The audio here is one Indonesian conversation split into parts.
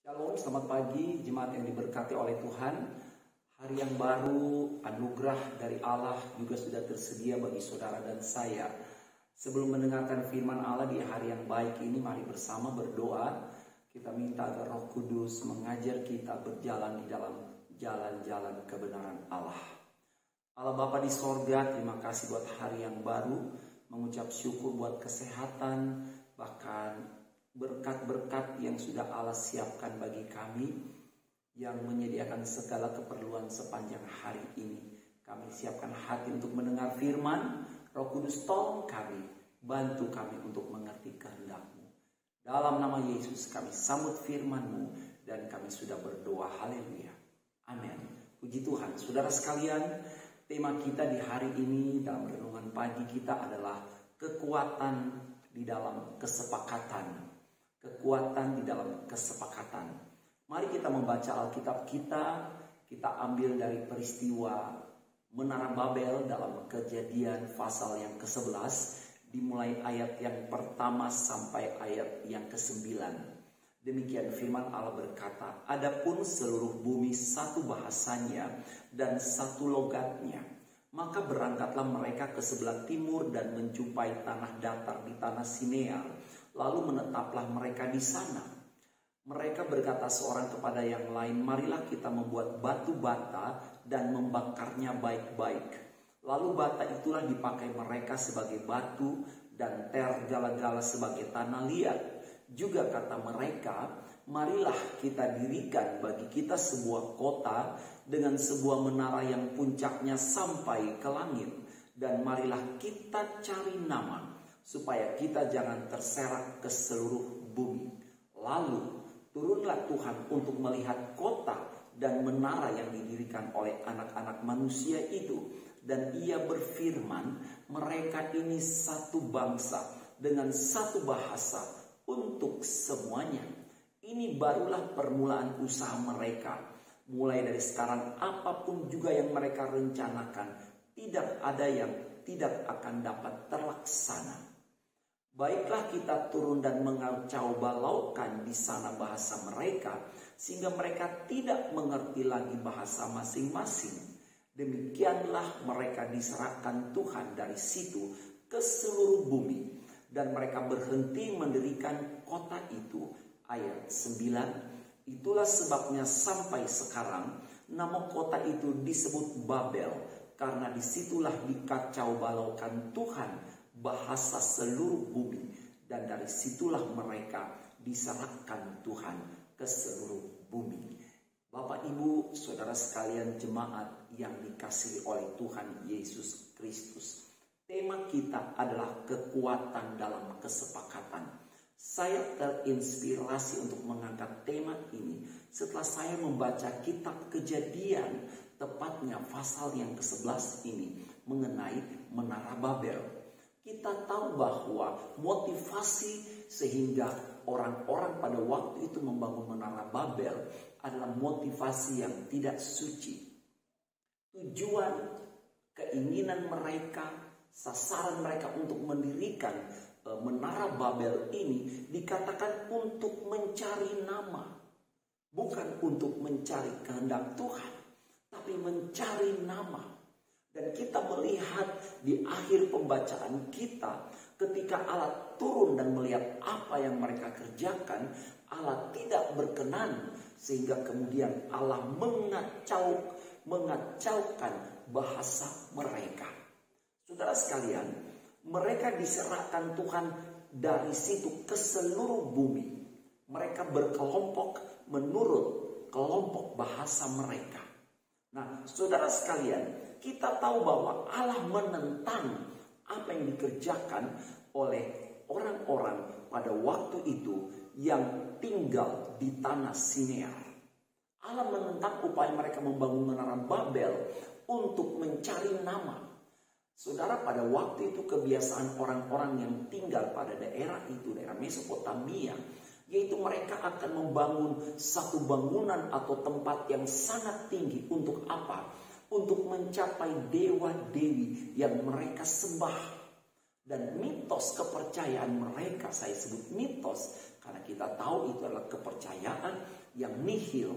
Shalom, selamat pagi jemaat yang diberkati oleh Tuhan. Hari yang baru, anugerah dari Allah juga sudah tersedia bagi saudara dan saya. Sebelum mendengarkan firman Allah di hari yang baik ini, mari bersama berdoa. Kita minta agar Roh Kudus mengajar kita berjalan di dalam jalan-jalan kebenaran Allah. Allah Bapa di sorga, terima kasih buat hari yang baru. Mengucap syukur buat kesehatan, bahkan berkat-berkat yang sudah Allah siapkan bagi kami, yang menyediakan segala keperluan sepanjang hari ini. Kami siapkan hati untuk mendengar firman. Roh Kudus, tolong kami, bantu kami untuk mengerti kehendak-Mu. Dalam nama Yesus kami sambut firman-Mu dan kami sudah berdoa. Haleluya. Amin. Puji Tuhan. Saudara sekalian, tema kita di hari ini dalam renungan pagi kita adalah kekuatan di dalam kesepakatan. Kekuatan di dalam kesepakatan. Mari kita membaca Alkitab kita. Kita ambil dari peristiwa Menara Babel dalam Kejadian pasal yang ke-11. Dimulai ayat yang pertama sampai ayat yang ke-9. Demikian firman Allah berkata, "Adapun seluruh bumi satu bahasanya dan satu logatnya. Maka berangkatlah mereka ke sebelah timur dan menjumpai tanah datar di tanah Sinear. Lalu menetaplah mereka di sana. Mereka berkata seorang kepada yang lain, 'Marilah kita membuat batu bata dan membakarnya baik-baik.' Lalu bata itulah dipakai mereka sebagai batu dan gala-gala sebagai tanah liat. Juga kata mereka, 'Marilah kita dirikan bagi kita sebuah kota dengan sebuah menara yang puncaknya sampai ke langit. Dan marilah kita cari nama, supaya kita jangan terserak ke seluruh bumi.' Lalu turunlah Tuhan untuk melihat kota dan menara yang didirikan oleh anak-anak manusia itu. Dan ia berfirman, 'Mereka ini satu bangsa dengan satu bahasa untuk semuanya. Ini barulah permulaan usaha mereka. Mulai dari sekarang apapun juga yang mereka rencanakan, tidak ada yang tidak akan dapat terlaksana. Baiklah kita turun dan mengacau balaukan di sana bahasa mereka, sehingga mereka tidak mengerti lagi bahasa masing-masing. Demikianlah mereka diserahkan Tuhan dari situ ke seluruh bumi. Dan mereka berhenti mendirikan kota itu." Ayat 9. "Itulah sebabnya sampai sekarang nama kota itu disebut Babel, karena disitulah dikacau balaukan Tuhan bahasa seluruh bumi, dan dari situlah mereka diserahkan Tuhan ke seluruh bumi." Bapak, Ibu, saudara sekalian jemaat yang dikasihi oleh Tuhan Yesus Kristus, tema kita adalah kekuatan dalam kesepakatan. Saya terinspirasi untuk mengangkat tema ini setelah saya membaca kitab Kejadian, tepatnya pasal yang ke-11 ini mengenai Menara Babel. Kita tahu bahwa motivasi sehingga orang-orang pada waktu itu membangun Menara Babel adalah motivasi yang tidak suci. Tujuan, keinginan mereka, sasaran mereka untuk mendirikan Menara Babel ini dikatakan untuk mencari nama. Bukan untuk mencari kehendak Tuhan, tapi mencari nama. Dan kita melihat di akhir pembacaan kita, ketika Allah turun dan melihat apa yang mereka kerjakan, Allah tidak berkenan, sehingga kemudian Allah mengacaukan bahasa mereka. Saudara sekalian, mereka diserahkan Tuhan dari situ ke seluruh bumi. Mereka berkelompok menurut kelompok bahasa mereka. Nah, saudara sekalian, kita tahu bahwa Allah menentang apa yang dikerjakan oleh orang-orang pada waktu itu yang tinggal di tanah Sinear. Allah menentang upaya mereka membangun Menara Babel untuk mencari nama. Saudara, pada waktu itu kebiasaan orang-orang yang tinggal pada daerah itu, daerah Mesopotamia, yaitu mereka akan membangun satu bangunan atau tempat yang sangat tinggi. Untuk apa? Untuk mencapai dewa-dewi yang mereka sembah. Dan mitos kepercayaan mereka, saya sebut mitos karena kita tahu itu adalah kepercayaan yang nihil.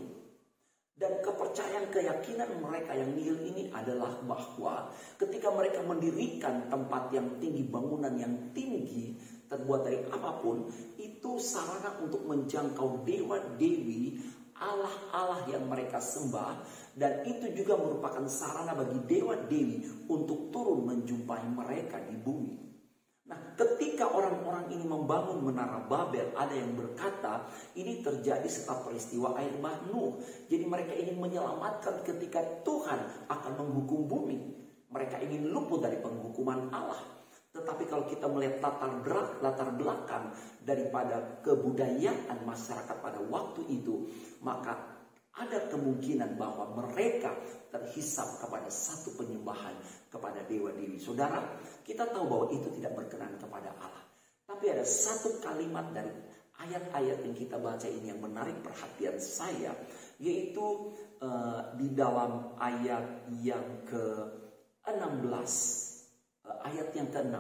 Dan kepercayaan keyakinan mereka yang nihil ini adalah bahwa ketika mereka mendirikan tempat yang tinggi, bangunan yang tinggi, terbuat dari apapun, itu sarana untuk menjangkau dewa-dewi, Allah-Allah yang mereka sembah. Dan itu juga merupakan sarana bagi dewa-dewi untuk turun menjumpai mereka di bumi. Nah, ketika orang-orang ini membangun menara Babel, ada yang berkata ini terjadi setelah peristiwa air bah Nuh. Jadi mereka ingin menyelamatkan ketika Tuhan akan menghukum bumi. Mereka ingin luput dari penghukuman Allah. Tetapi kalau kita melihat latar belakang daripada kebudayaan masyarakat pada waktu itu, maka ada kemungkinan bahwa mereka terhisap kepada satu penyembahan kepada dewa-dewi. Saudara, kita tahu bahwa itu tidak berkenan kepada Allah. Tapi ada satu kalimat dari ayat-ayat yang kita baca ini yang menarik perhatian saya, yaitu di dalam ayat yang ke-16, ayat yang ke-6.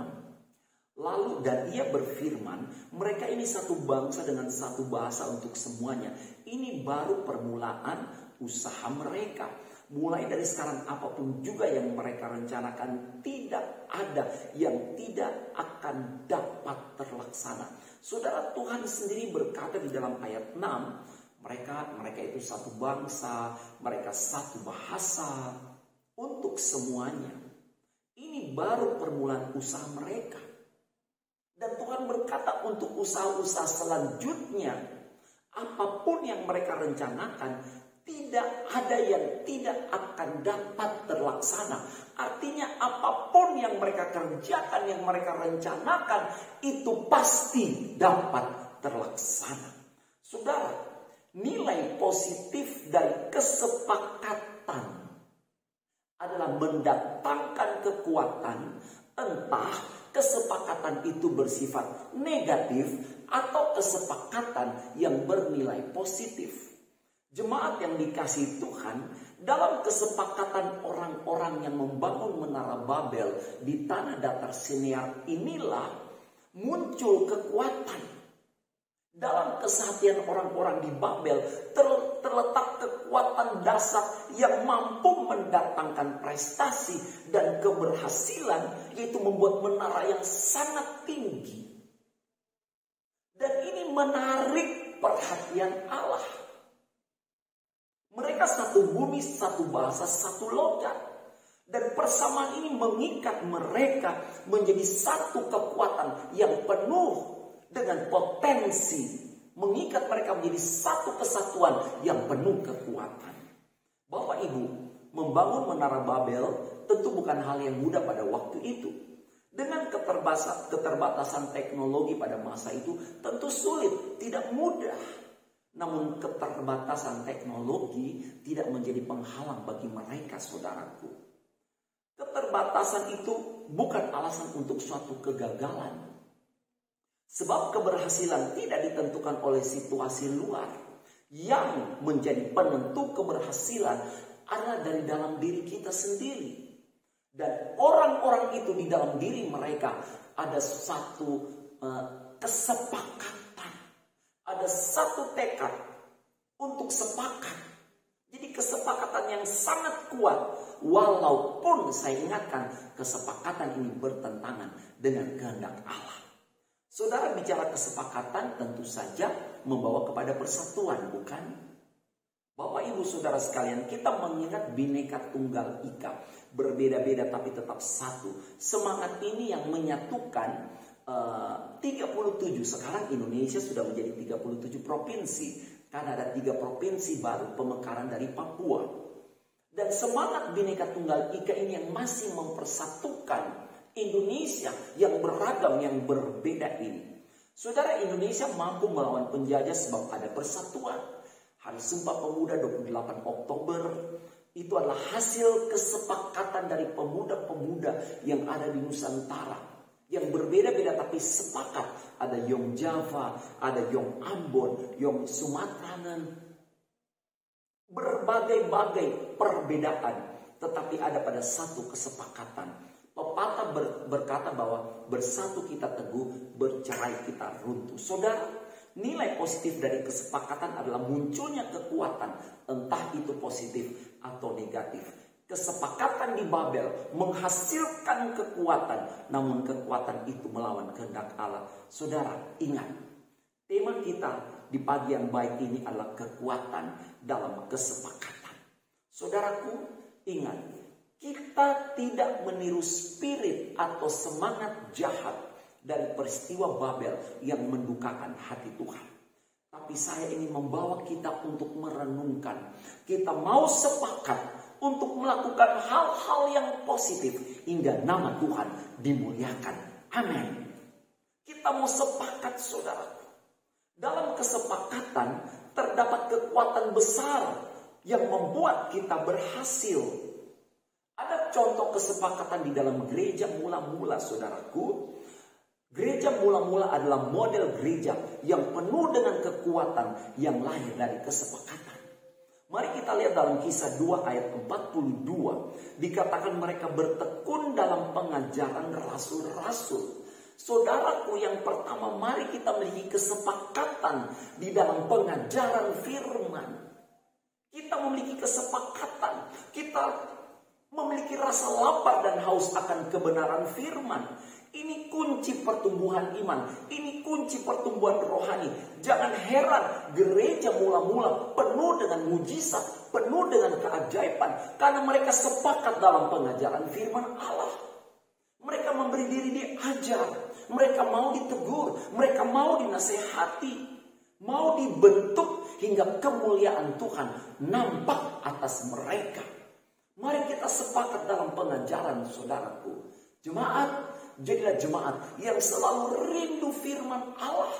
Lalu dan ia berfirman, mereka ini satu bangsa dengan satu bahasa untuk semuanya. Ini baru permulaan usaha mereka. Mulai dari sekarang apapun juga yang mereka rencanakan, tidak ada yang tidak akan dapat terlaksana. Saudara, Tuhan sendiri berkata di dalam ayat 6, mereka itu satu bangsa, mereka satu bahasa untuk semuanya. Ini baru permulaan usaha mereka. Dan Tuhan berkata untuk usaha-usaha selanjutnya, apapun yang mereka rencanakan, tidak ada yang tidak akan dapat terlaksana. Artinya apapun yang mereka kerjakan, yang mereka rencanakan, itu pasti dapat terlaksana. Saudara, nilai positif dari kesepakatan adalah mendatangkan kekuatan, entah kesepakatan itu bersifat negatif atau kesepakatan yang bernilai positif. Jemaat yang dikasihi Tuhan, dalam kesepakatan orang-orang yang membangun menara Babel di tanah datar Sinear inilah muncul kekuatan. Dalam kesehatian orang-orang di Babel terletak kekuatan dasar yang mampu mendatangkan prestasi dan keberhasilan, yaitu membuat menara yang sangat tinggi. Dan ini menarik perhatian Allah. Mereka satu bumi, satu bahasa, satu logat. Dan persamaan ini mengikat mereka menjadi satu kekuatan yang penuh dengan potensi, mengikat mereka menjadi satu kesatuan yang penuh kekuatan. Bapak Ibu, membangun menara Babel tentu bukan hal yang mudah pada waktu itu. Dengan keterbatasan teknologi pada masa itu tentu sulit, tidak mudah. Namun keterbatasan teknologi tidak menjadi penghalang bagi mereka, saudaraku. Keterbatasan itu bukan alasan untuk suatu kegagalan. Sebab keberhasilan tidak ditentukan oleh situasi luar. Yang menjadi penentu keberhasilan adalah dari dalam diri kita sendiri. Dan orang-orang itu di dalam diri mereka ada satu kesepakatan. Ada satu tekad untuk sepakat. Jadi kesepakatan yang sangat kuat. Walaupun saya ingatkan kesepakatan ini bertentangan dengan kehendak Allah. Saudara, bicara kesepakatan tentu saja membawa kepada persatuan, bukan? Bapak Ibu Saudara sekalian, kita mengingat Bhinneka Tunggal Ika. Berbeda-beda tapi tetap satu. Semangat ini yang menyatukan 37. Sekarang Indonesia sudah menjadi 37 provinsi. Karena ada 3 provinsi baru pemekaran dari Papua. Dan semangat Bhinneka Tunggal Ika ini yang masih mempersatukan Indonesia yang beragam, yang berbeda ini. Saudara, Indonesia mampu melawan penjajah sebab ada persatuan. Hari Sumpah Pemuda 28 Oktober itu adalah hasil kesepakatan dari pemuda-pemuda yang ada di Nusantara. Yang berbeda-beda tapi sepakat. Ada Yong Java, ada Yong Ambon, Yong Sumatranan. Berbagai-bagai perbedaan, tetapi ada pada satu kesepakatan. Pepatah berkata bahwa bersatu kita teguh, bercerai kita runtuh. Saudara, Nilai positif dari kesepakatan adalah munculnya kekuatan, entah itu positif atau negatif. Kesepakatan di Babel menghasilkan kekuatan, namun kekuatan itu melawan kehendak Allah. Saudara, ingat, tema kita di pagi yang baik ini adalah kekuatan dalam kesepakatan. Saudaraku, ingat, kita tidak meniru spirit atau semangat jahat dari peristiwa Babel yang mendukakan hati Tuhan. Tapi saya ingin membawa kita untuk merenungkan. Kita mau sepakat untuk melakukan hal-hal yang positif hingga nama Tuhan dimuliakan. Amin. Kita mau sepakat, saudara. Dalam kesepakatan terdapat kekuatan besar yang membuat kita berhasil. Ada contoh kesepakatan di dalam gereja mula-mula, saudaraku. Gereja mula-mula adalah model gereja yang penuh dengan kekuatan yang lahir dari kesepakatan. Mari kita lihat dalam Kisah 2 ayat 42. Dikatakan mereka bertekun dalam pengajaran rasul-rasul. Saudaraku, yang pertama, mari kita memiliki kesepakatan di dalam pengajaran firman. Kita memiliki kesepakatan. Kita memiliki rasa lapar dan haus akan kebenaran firman. Ini kunci pertumbuhan iman. Ini kunci pertumbuhan rohani. Jangan heran gereja mula-mula penuh dengan mujizat, penuh dengan keajaiban. Karena mereka sepakat dalam pengajaran firman Allah. Mereka memberi diri diajar. Mereka mau ditegur. Mereka mau dinasehati. Mau dibentuk hingga kemuliaan Tuhan nampak atas mereka. Mari kita sepakat dalam pengajaran, saudaraku. Jemaat, jadilah jemaat yang selalu rindu firman Allah.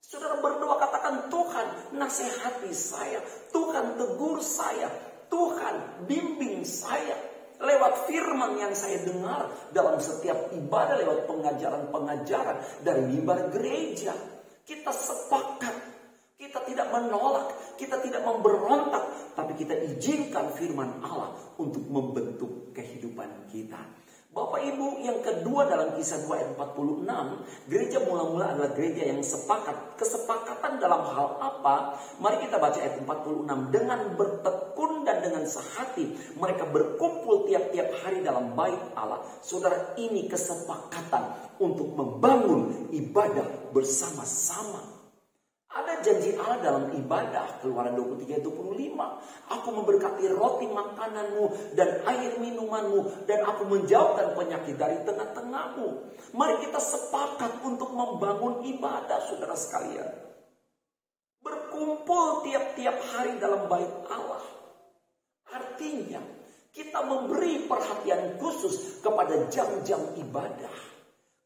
Saudara berdoa, katakan, Tuhan nasihati saya, Tuhan tegur saya, Tuhan bimbing saya lewat firman yang saya dengar dalam setiap ibadah, lewat pengajaran-pengajaran dari mimbar gereja. Kita sepakat, kita tidak menolak, kita tidak memberontak, tapi kita izinkan firman Allah untuk membentuk kehidupan kita. Bapak Ibu, yang kedua dalam Kisah 2 ayat 46, gereja mula-mula adalah gereja yang sepakat. Kesepakatan dalam hal apa? Mari kita baca ayat 46. Dengan bertekun dan dengan sehati mereka berkumpul tiap-tiap hari dalam bait Allah. Saudara, ini kesepakatan untuk membangun ibadah bersama-sama. Ada janji Allah dalam ibadah, Keluaran 23 ayat 25. Aku memberkati roti makananmu dan air minumanmu, dan aku menjauhkan penyakit dari tengah-tengahmu. Mari kita sepakat untuk membangun ibadah, saudara sekalian. Berkumpul tiap-tiap hari dalam bait Allah. Artinya kita memberi perhatian khusus kepada jam-jam ibadah.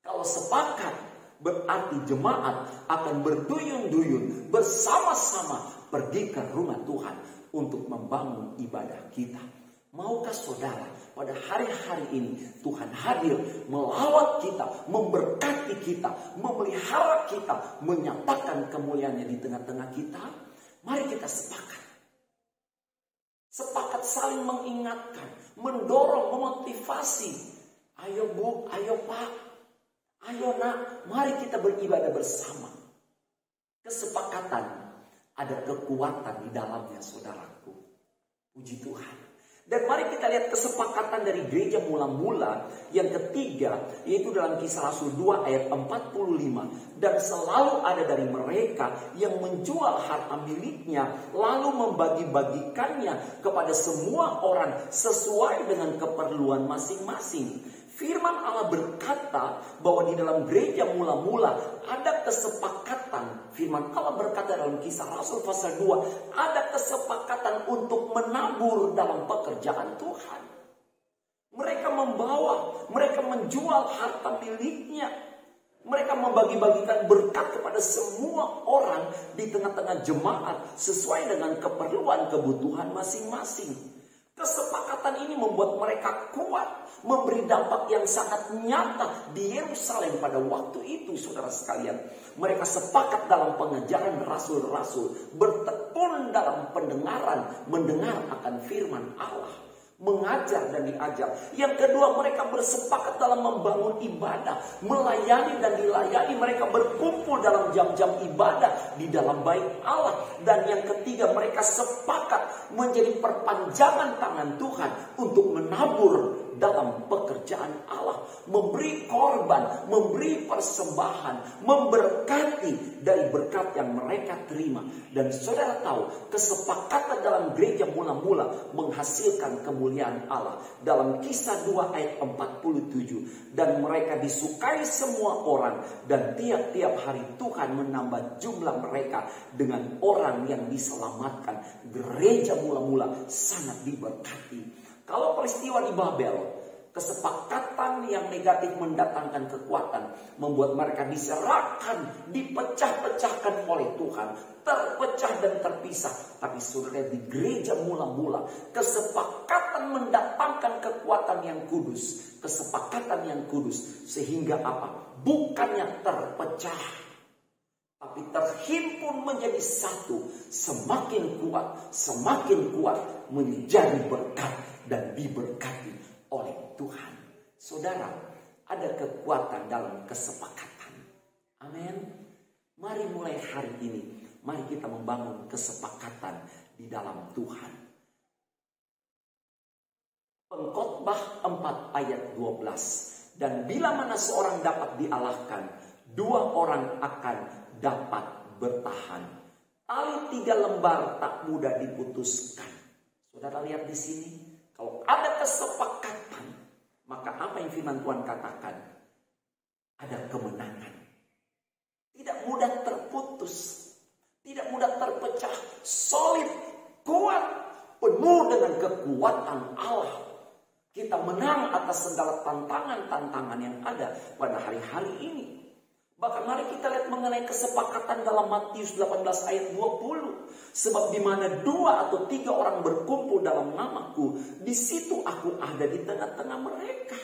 Kalau sepakat, berarti jemaat akan berduyun-duyun bersama-sama pergi ke rumah Tuhan untuk membangun ibadah kita. Maukah saudara pada hari-hari ini Tuhan hadir melawat kita, memberkati kita, memelihara kita, menyatakan kemuliaannya di tengah-tengah kita? Mari kita sepakat. Sepakat saling mengingatkan, mendorong, memotivasi. Ayo Bu, ayo Pak, ayo nak, mari kita beribadah bersama. Kesepakatan, ada kekuatan di dalamnya, saudaraku. Puji Tuhan. Dan mari kita lihat kesepakatan dari gereja mula-mula yang ketiga, yaitu dalam Kisah Rasul 2 ayat 45. Dan selalu ada dari mereka yang menjual harta miliknya, lalu membagi-bagikannya kepada semua orang sesuai dengan keperluan masing-masing. Firman Allah berkata bahwa di dalam gereja mula-mula ada kesepakatan. Firman Allah berkata dalam Kisah Rasul pasal 2, ada kesepakatan untuk menabur dalam pekerjaan Tuhan. Mereka membawa, mereka menjual harta miliknya. Mereka membagi-bagikan berkat kepada semua orang di tengah-tengah jemaat sesuai dengan keperluan kebutuhan masing-masing. Kesepakatan ini membuat mereka kuat, memberi dampak yang sangat nyata di Yerusalem pada waktu itu, saudara sekalian. Mereka sepakat dalam pengajaran rasul-rasul, bertekun dalam pendengaran, mendengar akan firman Allah. mengajar dan diajar. Yang kedua, mereka bersepakat dalam membangun ibadah, melayani dan dilayani. Mereka berkumpul dalam jam-jam ibadah di dalam bait Allah. Dan yang ketiga, mereka sepakat menjadi perpanjangan tangan Tuhan untuk menabur dalam pekerjaan Allah, memberi korban, memberi persembahan, memberkati dari berkat yang mereka terima. Dan saudara tahu, kesepakatan dalam gereja mula-mula menghasilkan kemuliaan Allah. Dalam Kisah 2 ayat 47, dan mereka disukai semua orang, dan tiap-tiap hari Tuhan menambah jumlah mereka dengan orang yang diselamatkan. Gereja mula-mula sangat diberkati. Kalau peristiwa di Babel, kesepakatan yang negatif mendatangkan kekuatan, membuat mereka diserahkan, dipecah-pecahkan oleh Tuhan, terpecah dan terpisah. Tapi saudara, di gereja mula-mula, kesepakatan mendatangkan kekuatan yang kudus, kesepakatan yang kudus, sehingga apa? Bukannya terpecah, tapi terhimpun menjadi satu, semakin kuat menjadi berkat dan diberkati oleh Tuhan. Saudara, ada kekuatan dalam kesepakatan. Amin. Mari mulai hari ini, mari kita membangun kesepakatan di dalam Tuhan. Pengkhotbah 4 ayat 12. Dan bila mana seorang dapat dialahkan, dua orang akan dapat bertahan. Tali 3 lembar tak mudah diputuskan. Saudara lihat di sini, kalau ada kesepakatan, maka apa yang firman Tuhan katakan? Ada kemenangan. Tidak mudah terputus, tidak mudah terpecah, solid, kuat, penuh dengan kekuatan Allah. Kita menang atas segala tantangan-tantangan yang ada pada hari-hari ini. Bahkan mari kita lihat mengenai kesepakatan dalam Matius 18 ayat 20. Sebab di mana 2 atau 3 orang berkumpul dalam namaku, di situ aku ada di tengah-tengah mereka.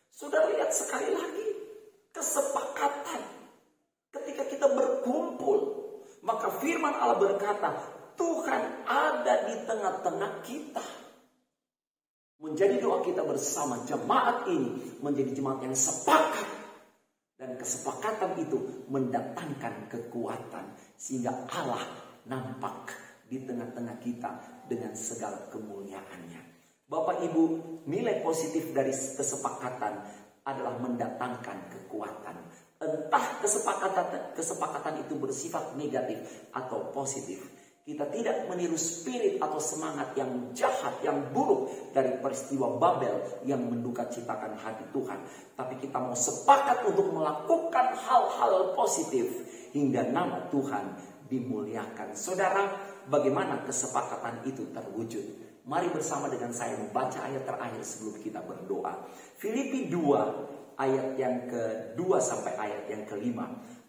Sudah lihat sekali lagi kesepakatan. Ketika kita berkumpul, maka firman Allah berkata, Tuhan ada di tengah-tengah kita. Menjadi doa kita bersama, jemaat ini menjadi jemaat yang sepakat. Dan kesepakatan itu mendatangkan kekuatan. Sehingga Allah nampak di tengah-tengah kita dengan segala kemuliaannya. Bapak Ibu, nilai positif dari kesepakatan adalah mendatangkan kekuatan. Entah kesepakatan itu bersifat negatif atau positif. Kita tidak meniru spirit atau semangat yang jahat, yang buruk dari peristiwa Babel yang menduka citakan hati Tuhan. Tapi kita mau sepakat untuk melakukan hal-hal positif hingga nama Tuhan dimuliakan. Saudara, bagaimana kesepakatan itu terwujud? Mari bersama dengan saya membaca ayat terakhir sebelum kita berdoa. Filipi 2 ayat yang ke-2 sampai ayat yang ke-5.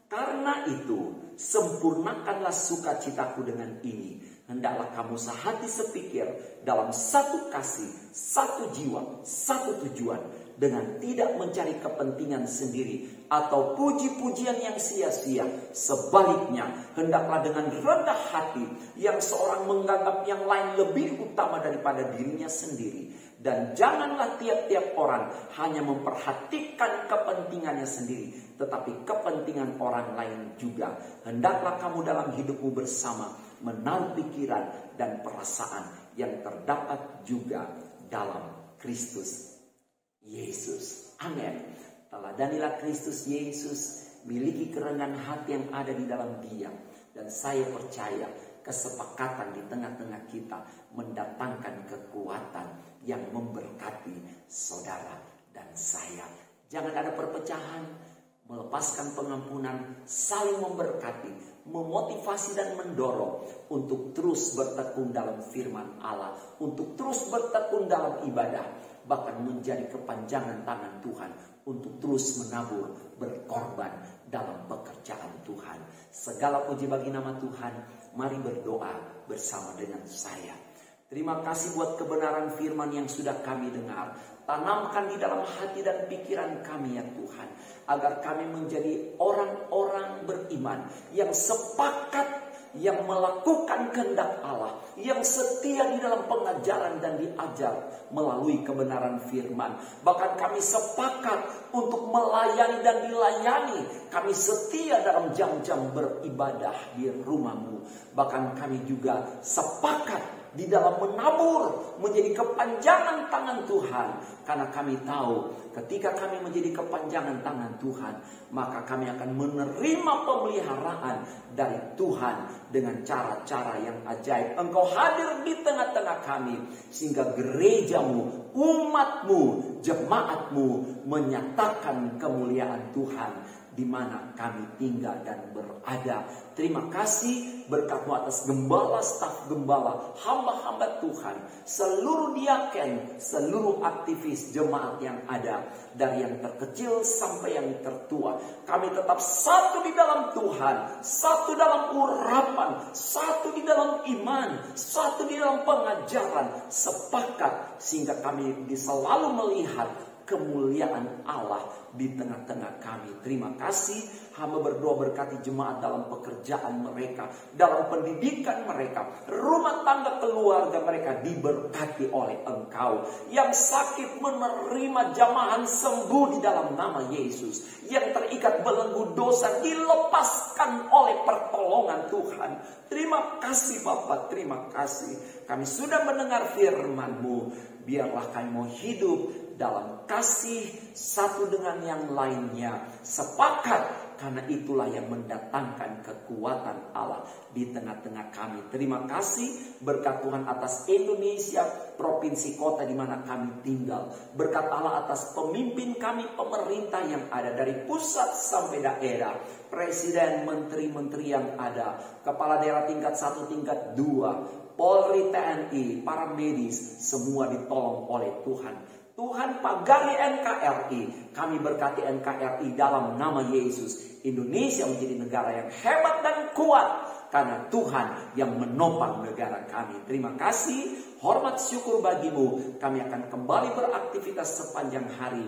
Karena itu, sempurnakanlah sukacitaku dengan ini. Hendaklah kamu sehati sepikir dalam satu kasih, satu jiwa, satu tujuan. Dengan tidak mencari kepentingan sendiri atau puji-pujian yang sia-sia. Sebaliknya, hendaklah dengan rendah hati yang seorang menganggap yang lain lebih utama daripada dirinya sendiri. Dan janganlah tiap-tiap orang hanya memperhatikan kepentingannya sendiri, tetapi kepentingan orang lain juga. Hendaklah kamu dalam hidupmu bersama menaruh pikiran dan perasaan yang terdapat juga dalam Kristus Yesus. Amin. Teladanilah Kristus Yesus, miliki kerendahan hati yang ada di dalam Dia. Dan saya percaya kesepakatan di tengah-tengah kita mendatangkan kekuatan yang memberkati saudara dan saya. Jangan ada perpecahan, melepaskan pengampunan, saling memberkati, memotivasi dan mendorong untuk terus bertekun dalam firman Allah, untuk terus bertekun dalam ibadah, bahkan menjadi kepanjangan tangan Tuhan untuk terus menabur, berkorban dalam pekerjaan Tuhan. Segala puji bagi nama Tuhan. Mari berdoa bersama dengan saya. Terima kasih buat kebenaran firman yang sudah kami dengar. Tanamkan di dalam hati dan pikiran kami ya Tuhan. Agar kami menjadi orang-orang beriman yang sepakat yang melakukan kehendak Allah, yang setia di dalam pengajaran dan diajar melalui kebenaran firman. Bahkan kami sepakat untuk melayani dan dilayani. Kami setia dalam jam-jam beribadah di rumah-Mu. Bahkan kami juga sepakat di dalam menabur menjadi kepanjangan tangan Tuhan. Karena kami tahu ketika kami menjadi kepanjangan tangan Tuhan, maka kami akan menerima pemeliharaan dari Tuhan dengan cara-cara yang ajaib. Engkau hadir di tengah-tengah kami sehingga gereja-Mu, umat-Mu, jemaat-Mu menyatakan kemuliaan Tuhan di mana kami tinggal dan berada. Terima kasih berkat-Mu atas gembala, staf gembala, hamba-hamba Tuhan, seluruh diaken, seluruh aktivis jemaat yang ada, dari yang terkecil sampai yang tertua. Kami tetap satu di dalam Tuhan, satu dalam urapan, satu di dalam iman, satu di dalam pengajaran, sepakat sehingga kami selalu melihat kemuliaan Allah di tengah-tengah kami. Terima kasih. Hamba berdoa berkati jemaat dalam pekerjaan mereka, dalam pendidikan mereka, rumah tangga keluarga mereka diberkati oleh Engkau. Yang sakit menerima jamahan sembuh di dalam nama Yesus. Yang terikat belenggu dosa dilepaskan oleh pertolongan Tuhan. Terima kasih Bapa, terima kasih. Kami sudah mendengar firman-Mu. Biarlah kami mau hidup dalam kasih satu dengan yang lainnya. Sepakat, karena itulah yang mendatangkan kekuatan Allah di tengah-tengah kami. Terima kasih berkat Tuhan atas Indonesia, provinsi kota di mana kami tinggal. Berkat Allah atas pemimpin kami, pemerintah yang ada dari pusat sampai daerah. Presiden, menteri-menteri yang ada, kepala daerah tingkat 1, tingkat 2, Polri, TNI, para medis, semua ditolong oleh Tuhan. Tuhan pagari NKRI. Kami berkati NKRI dalam nama Yesus. Indonesia menjadi negara yang hebat dan kuat karena Tuhan yang menopang negara kami. Terima kasih, hormat syukur bagimu. Kami akan kembali beraktivitas sepanjang hari.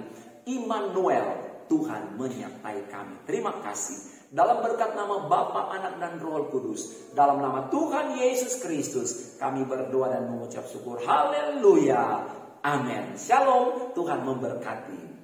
Immanuel, Tuhan menyertai kami. Terima kasih. Dalam berkat nama Bapa, Anak, dan Roh Kudus, dalam nama Tuhan Yesus Kristus, kami berdoa dan mengucap syukur. Haleluya. Amin. Shalom. Tuhan memberkati.